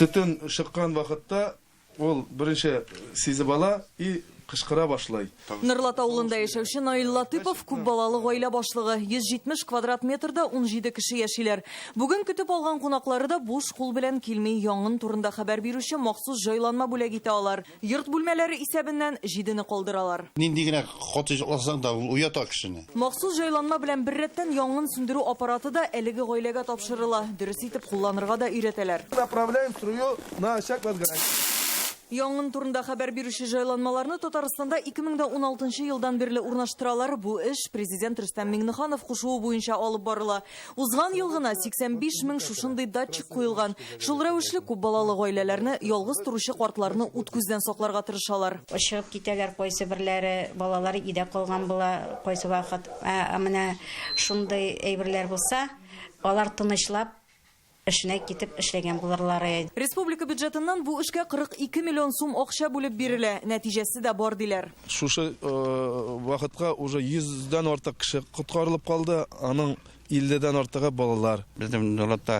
Төтен шыққан вакытта ул беренче сизеп ала и кычкыра башлай. Нырлат авылында яшәүче Наил Латыпов күп балалы гаилә башлыгы. 170 квадрат метрда 17 кеше яшиләр. Бүген көтеп алган кунаклары да буш кул белән килми, янгын турында хәбәр бирүче махсус җайланма бүләк итә алар. Йорт бүлмәләре исәбеннән 7-не калдыралар. Нинди генә хаты җырласаң да ул уята кешене. Махсус җайланма белән бер рәттән янгын сүндерү аппараты да әлеге гаиләгә тапшырыла. Дөрес итеп кулланырга да өйрәтәләр. Направляем струю на очаг возгорания. Янгын турында хәбәр бирүче җайланмаларны Татарстанда 2016 елдан бирле урнаштыралар. Бу эш президент Рөстәм Миңнеханов кушуы буенча алып барыла. Узган ел гына 85 мең шушындый датчик куелган. Шул рәвешле күп балалы гаиләләрне, ялгыз торучы картларны ут күздән сакларга тырышалар. Чыгып китәләр, кайсы берләре балалары өйдә калган була, кайсы вакыт менә шундый әйберләр булса, алар тынычлап эшенә китеп эшләгән булырлар. Республика бюджетыннан бу эшкә 42 миллион сум акча бүлеп бирелә. Нәтиҗәсе дә бар диләр. Шушы вакытка уже 100-дан артык кеше коткарылып калды. Аның 50-дан артыгы балалар. Безнең дәүләттә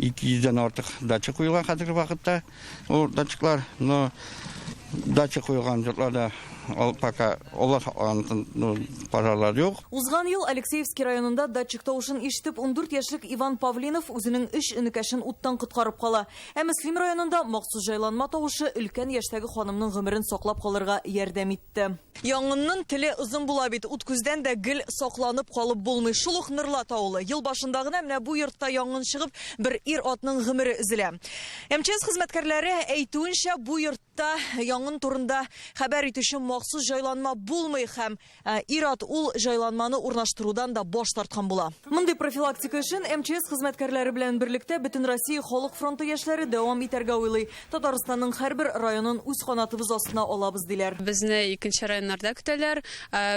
200-дән артык датчик куелган хәзерге вакытта. Ул датчиклар, датчик куелган җирләрдә пока олар пожарлар юк. Узган ел Алексеевский районында датчик тавышын ишетеп 14 яшьлек Иван Павлинов үзенең 3 энекәшен уттан коткарып кала. Ә Мөслим районында махсус җайланма тавышы өлкән яшьтәге ханымның гомерен саклап калырга ярдәм итте. Янгынның теле озын була бит, ут күздән дә гел сакланып калып булмый. Шул ук Нырлат авылы. Ел башында гына менә бу йортта янгын чыгып, бер ир атның гомере өзелә. МЧС хезмәткәрләре әйтүенчә, бу йортта янгын турында хәбәр итүче махсус җайланма булмый һәм ир-ат ул җайланманы урнаштырудан да баш тарткан була. Мондый профилактика эшен МЧС хезмәткәрләре белән берлектә Бөтен Россия халык фронты яшьләре дәвам итәргә уйлый. Татарстанның һәрбер районын үз канатыбыз астына алабыз диләр. Безне икенче районнарда көтәләр.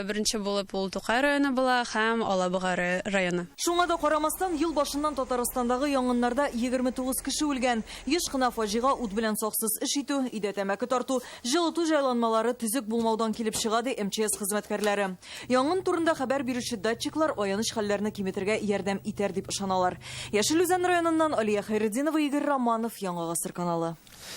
Беренче булып ул Тукай районы була һәм Алабуга районы. Шуңа да карамастан, ел башыннан Татарстандагы янгыннарда 29 кеше үлгән. Еш кына фаҗига ут белән саксыз эш итү, идә тәмәке тарту, җылыту җайланмалары төзек булмаудан килеп чыга ди МЧС хезмәткәрләре. Янгын турында хәбәр бирүче датчиклар аяныч хәлләрне киметергә ярдәм итәр дип ышаналар. Яшел Үзән районыннан Алия Хәйретдинова, Игорь Романов, Яңа Гасыр каналы.